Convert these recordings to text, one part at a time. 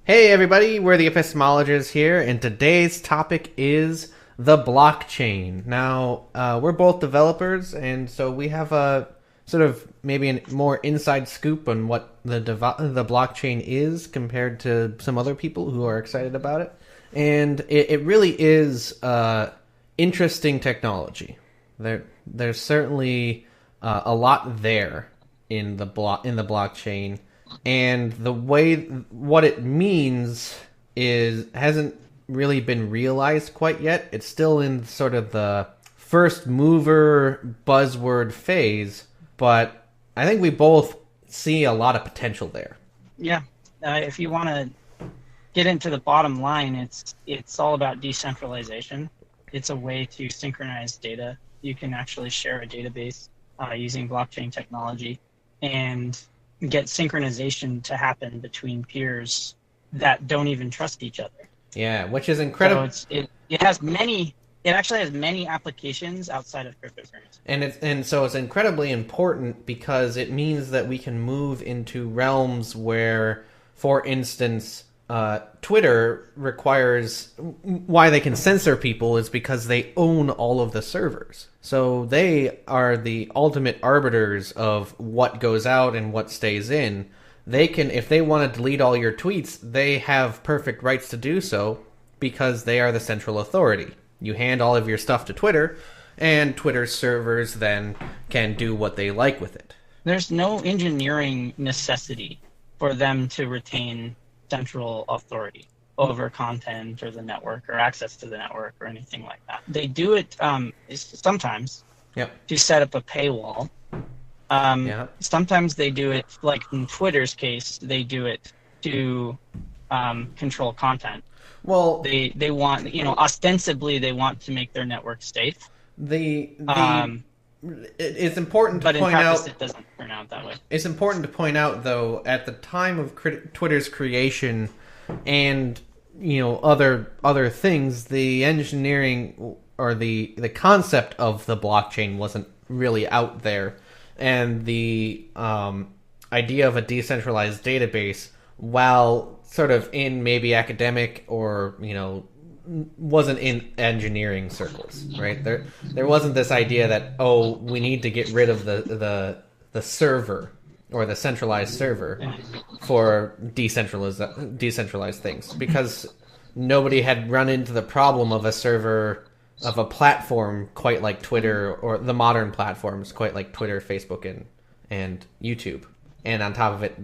Hey everybody, we're the Epistemologers here, and today's topic is the blockchain. Now, we're both developers, and so we have a sort of maybe a more inside scoop on what the blockchain is compared to some other people who are excited about it. And it really is interesting technology. There's certainly a lot there in the blockchain. And the way what it means hasn't really been realized quite yet. It's still in sort of the first mover buzzword phase, but I think we both see a lot of potential there. Yeah, if you want to get into the bottom line, it's all about decentralization. It's a way to synchronize data. You can actually share a database using blockchain technology and get synchronization to happen between peers that don't even trust each other. Yeah, which is incredible. So it actually has many applications outside of cryptocurrency. And so it's incredibly important because it means that we can move into realms where, for instance, Twitter requires, why they can censor people is because they own all of the servers. So they are the ultimate arbiters of what goes out and what stays in. They can, if they want to delete all your tweets, they have perfect rights to do so because they are the central authority. You hand all of your stuff to Twitter, and Twitter's servers then can do what they like with it. There's no engineering necessity for them to retain central authority over content or the network or access to the network or anything like that. They do it sometimes to set up a paywall. Sometimes they do it, like in Twitter's case, they do it to control content. Well, they want, ostensibly they want to make their network safe. It's important to point out. But in practice, it doesn't turn out that way. It's important to point out, though, at the time of Twitter's creation, and other things, the engineering or the concept of the blockchain wasn't really out there, and the idea of a decentralized database, while sort of in maybe academic or wasn't in engineering circles, right? There wasn't this idea that, we need to get rid of the server or the centralized server for decentralized things, because nobody had run into the problem of a server of a platform quite like Twitter, or the modern platforms quite like Twitter, Facebook, and YouTube. And on top of it,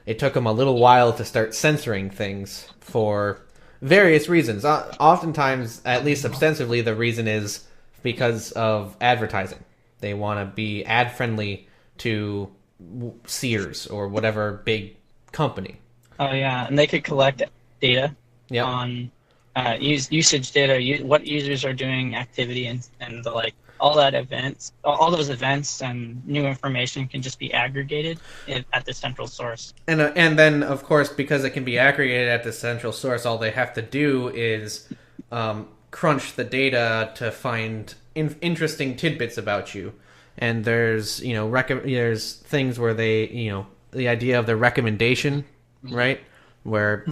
it took them a little while to start censoring things for various reasons. Oftentimes, at least ostensibly, the reason is because of advertising. They want to be ad-friendly to Sears or whatever big company. Oh, yeah, and they could collect data on usage data, what users are doing, activity, and all those events and new information can just be aggregated at the central source. And then, of course, because it can be aggregated at the central source, all they have to do is crunch the data to find interesting tidbits about you. And there's there's things where they the idea of the recommendation, right, where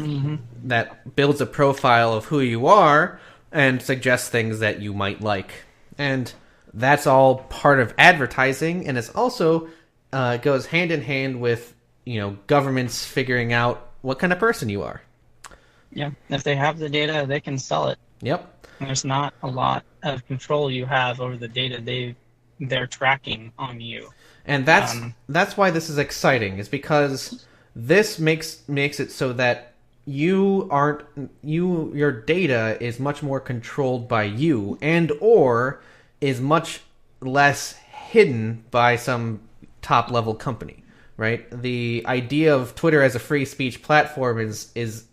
that builds a profile of who you are and suggests things that you might like, and that's all part of advertising, and it's also goes hand in hand with governments figuring out what kind of person you are. Yeah, if they have the data, they can sell it. Yep. And there's not a lot of control you have over the data they're tracking on you. And that's why this is exciting, is because this makes it so that your data is much more controlled by you, and or is much less hidden by some top-level company, right? The idea of Twitter as a free speech platform is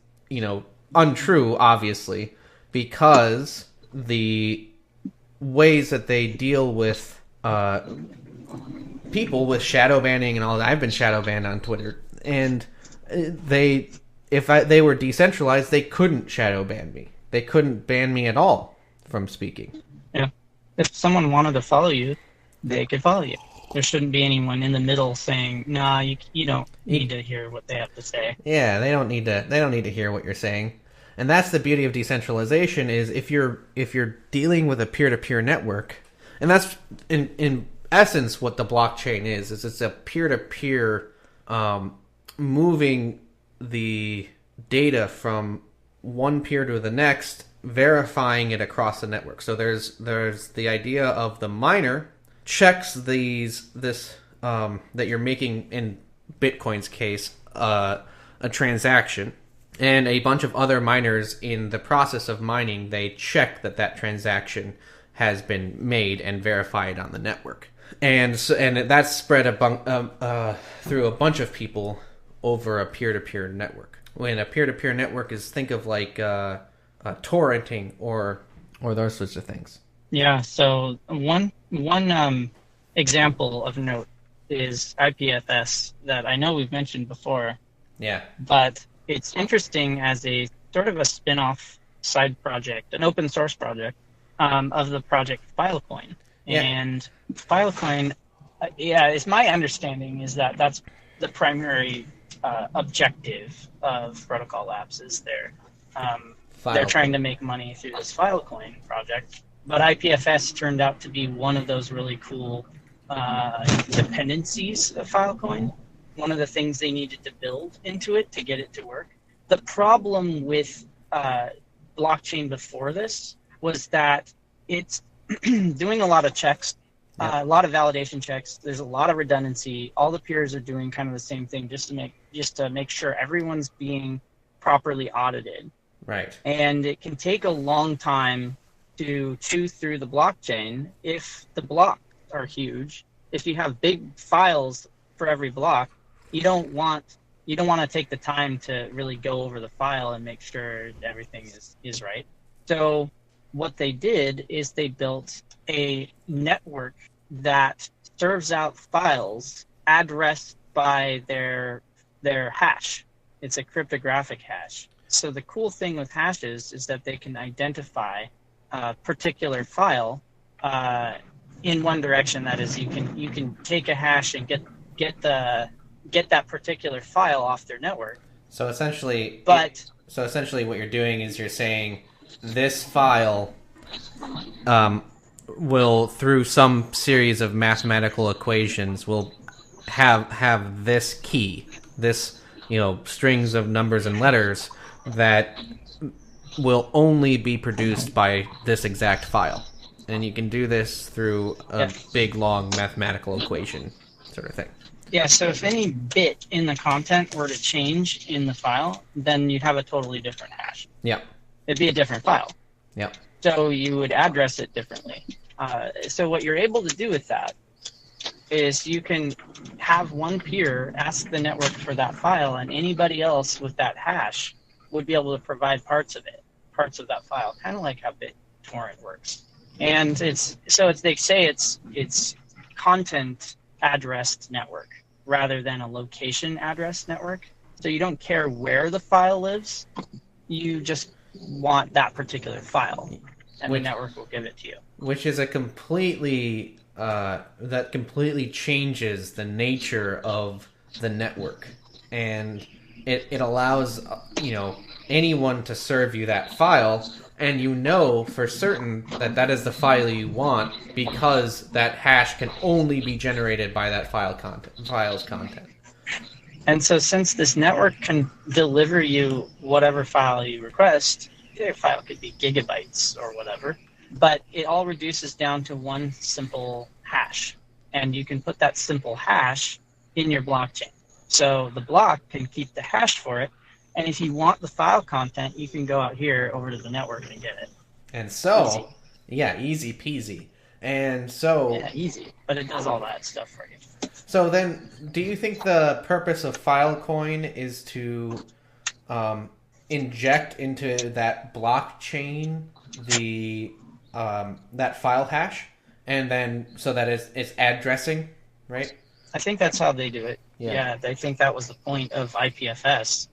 untrue, obviously, because the ways that they deal with people with shadow banning and all that. I've been shadow banned on Twitter, and if they were decentralized, they couldn't shadow ban me. They couldn't ban me at all from speaking. Yeah. If someone wanted to follow you, they could follow you. There shouldn't be anyone in the middle saying, "Nah, you don't need to hear what they have to say." Yeah, they don't need to hear what you're saying. And that's the beauty of decentralization is if you're dealing with a peer-to-peer network, and that's in essence what the blockchain is it's a peer-to-peer moving the data from one peer to the next, verifying it across the network. So there's the idea of the miner checks this that you're making, in Bitcoin's case, a transaction, and a bunch of other miners in the process of mining, they check that transaction has been made and verified on the network. And that's spread through a bunch of people over a peer-to-peer network. When a peer-to-peer network is, think of like torrenting or those sorts of things. Yeah. So one example of note is IPFS that I know we've mentioned before. Yeah. But it's interesting as a sort of a spin-off side project, an open source project of the project Filecoin. Yeah. And Filecoin, it's my understanding is that that's the primary objective of Protocol Labs is they're trying to make money through this Filecoin project. But IPFS turned out to be one of those really cool dependencies of Filecoin. One of the things they needed to build into it to get it to work. The problem with blockchain before this was that it's doing a lot of checks, a lot of validation checks. There's a lot of redundancy. All the peers are doing kind of the same thing just to make sure everyone's being properly audited. Right. And it can take a long time to chew through the blockchain if the blocks are huge. If you have big files for every block, you don't want to take the time to really go over the file and make sure everything is right. So what they did is they built a network that serves out files addressed by their hash. It's a cryptographic hash. So the cool thing with hashes is that they can identify a particular file in one direction. That is, you can take a hash and get that particular file off their network. So essentially, what you're doing is you're saying this file will, through some series of mathematical equations, will have this key, this strings of numbers and letters that will only be produced by this exact file. And you can do this through a big, long mathematical equation sort of thing. Yeah, so if any bit in the content were to change in the file, then you'd have a totally different hash. Yeah. It'd be a different file. Yeah. So you would address it differently. So what you're able to do with that is you can have one peer ask the network for that file, and anybody else with that hash would be able to provide parts of that file, kind of like how BitTorrent works. And they say it's content addressed network rather than a location addressed network. So you don't care where the file lives, you just want that particular file, and the network will give it to you. Which is a completely that completely changes the nature of the network, and it allows anyone to serve you that file, and for certain that is the file you want because that hash can only be generated by that file's content. And so since this network can deliver you whatever file you request, your file could be gigabytes or whatever, but it all reduces down to one simple hash. And you can put that simple hash in your blockchain. So the block can keep the hash for it, and if you want the file content, you can go out here over to the network and get it. And so, easy peasy. And so... Yeah, easy, but it does all that stuff for you. So then, do you think the purpose of Filecoin is to inject into that blockchain that file hash, and then so that it's addressing, right? I think that's how they do it. Yeah, I think that was the point of IPFS,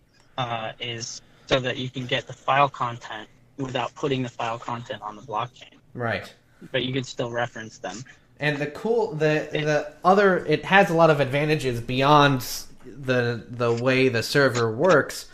is so that you can get the file content without putting the file content on the blockchain. Right. But you could still reference them. And it has a lot of advantages beyond the way the server works.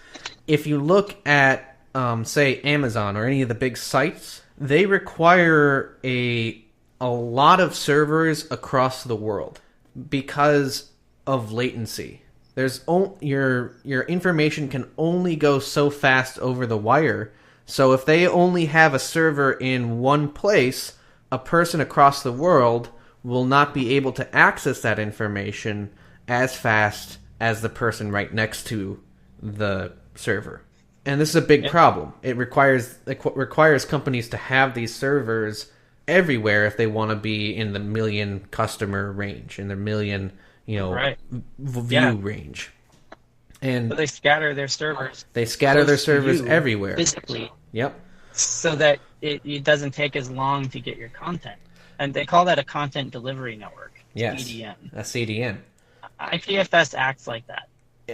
If you look at say Amazon or any of the big sites, they require a lot of servers across the world because of latency. Your information can only go so fast over the wire. So if they only have a server in one place, a person across the world will not be able to access that information as fast as the person right next to the server. And this is a big problem. It requires companies to have these servers everywhere if they want to be in the million customer range, in the million, view range. And but they scatter their servers. They scatter their servers everywhere. Physically. Yep. So that it doesn't take as long to get your content. And they call that a content delivery network. Yes. CDN. A CDN. IPFS acts like that.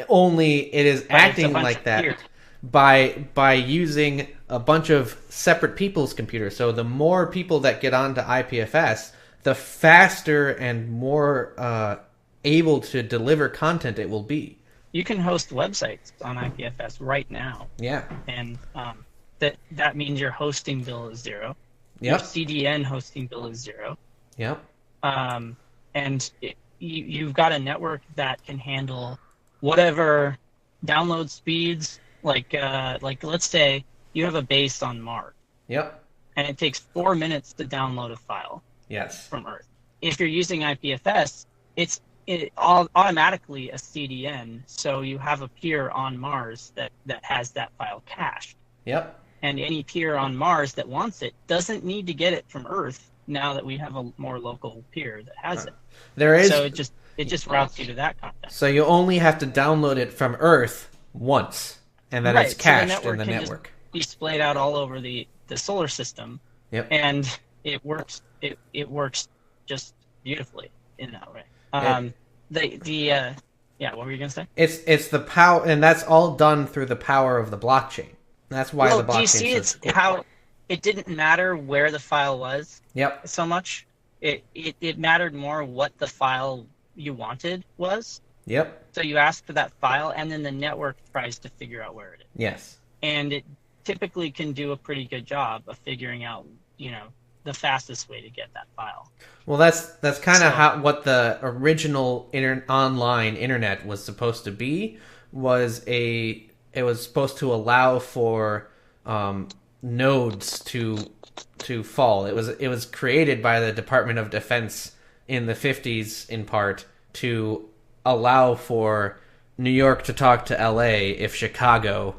Only it is acting like that by using a bunch of separate people's computers. So the more people that get onto IPFS, the faster and more able to deliver content it will be. You can host websites on IPFS right now. Yeah. And that means your hosting bill is zero. Yep. Your CDN hosting bill is zero. Yep. And you've got a network that can handle whatever download speeds. Like let's say you have a base on Mars. Yep. And it takes 4 minutes to download a file. Yes. From Earth. If you're using IPFS, it's automatically a CDN, so you have a peer on Mars that has that file cached. Yep. And any peer on Mars that wants it doesn't need to get it from Earth now that we have a more local peer that has it. So it just routes you to that content. So you only have to download it from Earth once, and then it's cached in the network. Just be splayed out all over the solar system. Yep. And it works. It works just beautifully in that way. What were you gonna say? It's the power, and that's all done through the power of the blockchain. That's why the blockchain. Do you see it's how it didn't matter where the file was? Yep. So much. It mattered more what the file you wanted was. Yep. So you ask for that file, and then the network tries to figure out where it is. Yes. And it typically can do a pretty good job of figuring out, the fastest way to get that file. Well, that's kind of what the original online internet was supposed to be. It was supposed to allow for nodes to fall. It was created by the Department of Defense in the 50s in part to allow for New York to talk to LA if Chicago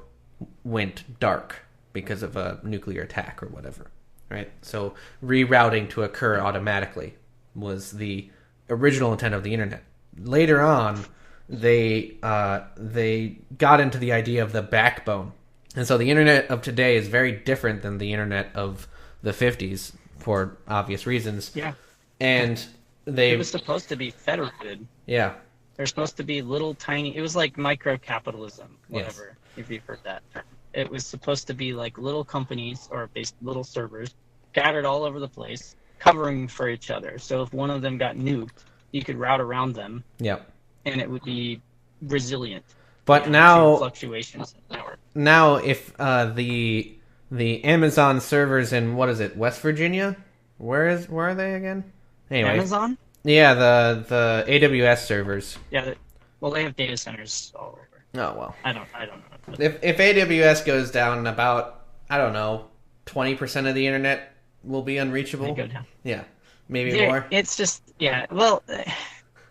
went dark because of a nuclear attack or whatever. Right? So rerouting to occur automatically was the original intent of the internet. Later on, they got into the idea of the backbone. And so the internet of today is very different than the internet of the 50s for obvious reasons. Yeah. And it was supposed to be federated. Yeah. There's supposed to be little tiny, it was like micro-capitalism, whatever, if you've heard that term. It was supposed to be like little companies or little servers scattered all over the place, covering for each other. So if one of them got nuked, you could route around them. Yep. And it would be resilient. But now, fluctuations in the network. Now, if the Amazon servers in West Virginia, where are they again? Anyway, Amazon? Yeah, the AWS servers. Yeah, they have data centers all over. Oh well. I don't know. If AWS goes down, about 20% of the internet will be unreachable. They go down. Yeah, maybe more. It's just Well,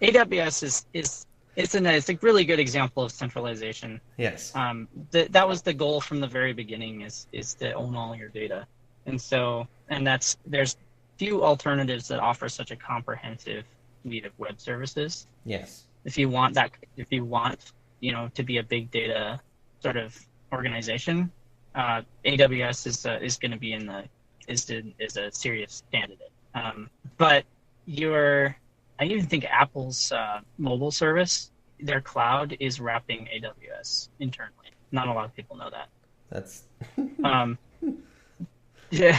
AWS it's a really good example of centralization. Yes. That was the goal from the very beginning is to own all your data, there's few alternatives that offer such a comprehensive suite of web services. Yes. If you want to be a big data sort of organization, AWS is going to be is a serious candidate. But I even think Apple's mobile service, their cloud is wrapping AWS internally. Not a lot of people know that. That's yeah.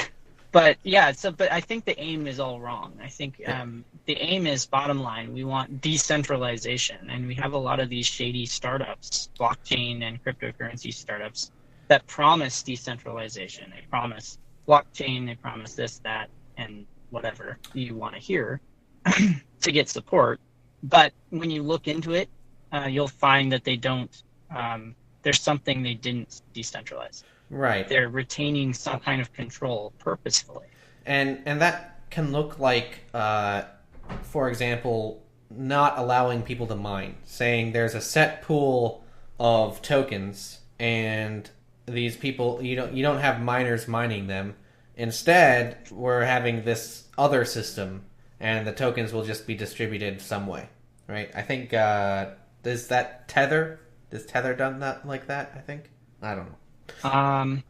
But yeah, but I think the aim is all wrong. I think the aim is, bottom line, we want decentralization, and we have a lot of these shady startups, blockchain and cryptocurrency startups, that promise decentralization. They promise blockchain, they promise this, that, and whatever you want to hear to get support. But when you look into it, you'll find that they don't. There's something they didn't decentralize. Right. They're retaining some kind of control purposefully. And that can look like, for example, not allowing people to mine, saying there's a set pool of tokens, and these people, you don't have miners mining them. Instead, we're having this other system, and the tokens will just be distributed some way, right? I think does Tether done that like that? I think, I don't know. I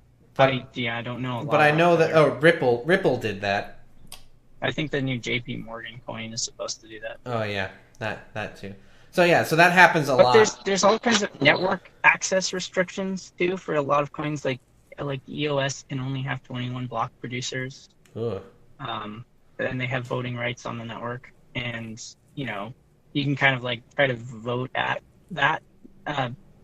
don't know. But I know that Ripple did that. I think the new JP Morgan coin is supposed to do that. Oh yeah, that too. So yeah, so that happens a lot. But there's all kinds of network access restrictions too for a lot of coins. Like EOS can only have 21 block producers. Ugh. And they have voting rights on the network, and you can kind of like try to vote at that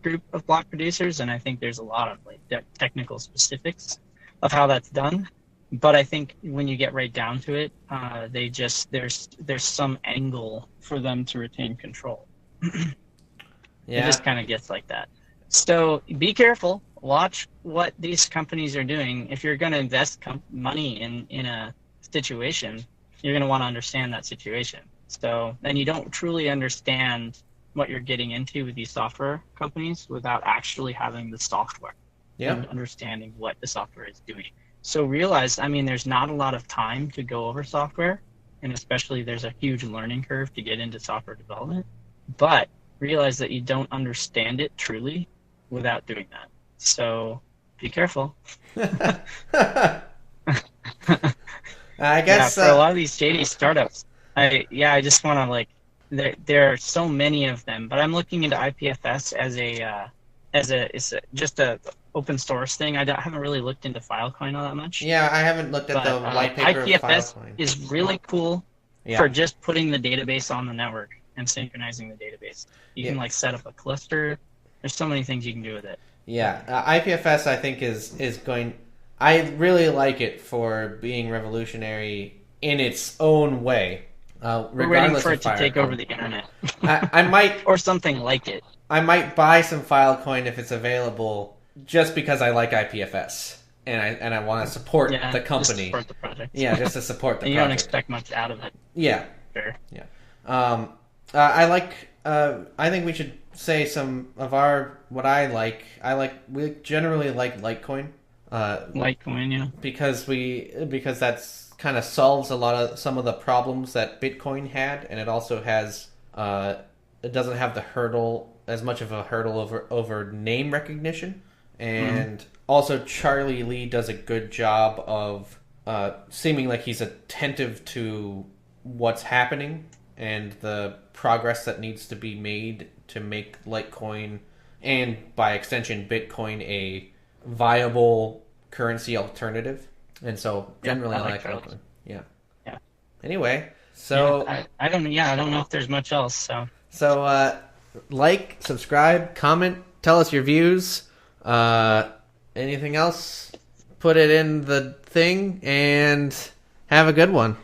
group of block producers, and I think there's a lot of like technical specifics of how that's done. But I think when you get right down to it, there's some angle for them to retain control. Yeah. It just kind of gets like that. So be careful. Watch what these companies are doing. If you're going to invest money in a situation, you're going to want to understand that situation. So then you don't truly understand what you're getting into with these software companies without actually having the software and understanding what the software is doing. So realize, there's not a lot of time to go over software, and especially there's a huge learning curve to get into software development, but realize that you don't understand it truly without doing that. So be careful. I guess for a lot of these shady startups, I just want to there are so many of them, but I'm looking into IPFS it's just a open source thing. I haven't really looked into Filecoin all that much. Yeah, I haven't looked at the white paper of IPFS Filecoin. is really cool for just putting the database on the network and synchronizing the database. You can set up a cluster. There's so many things you can do with it. Yeah, IPFS I think is going. I really like it for being revolutionary in its own way. We're waiting for it to take over the internet. I might, or something like it. I might buy some Filecoin if it's available, just because I like IPFS and I want to support the company. Just support the project. Yeah, just to support the project. You don't expect much out of it. Yeah. Fair. Yeah. I think we should say some of what I like. We generally like Litecoin. Litecoin, yeah. Because that's kind of solves some of the problems that Bitcoin had, and it also has it doesn't have as much of a hurdle over name recognition, and also Charlie Lee does a good job of seeming like he's attentive to what's happening and the progress that needs to be made to make Litecoin and by extension Bitcoin a viable currency alternative. And so generally I like Litecoin. Yeah. Anyway, so I don't know if there's much else. So subscribe, comment, tell us your views. Anything else? Put it in the thing and have a good one.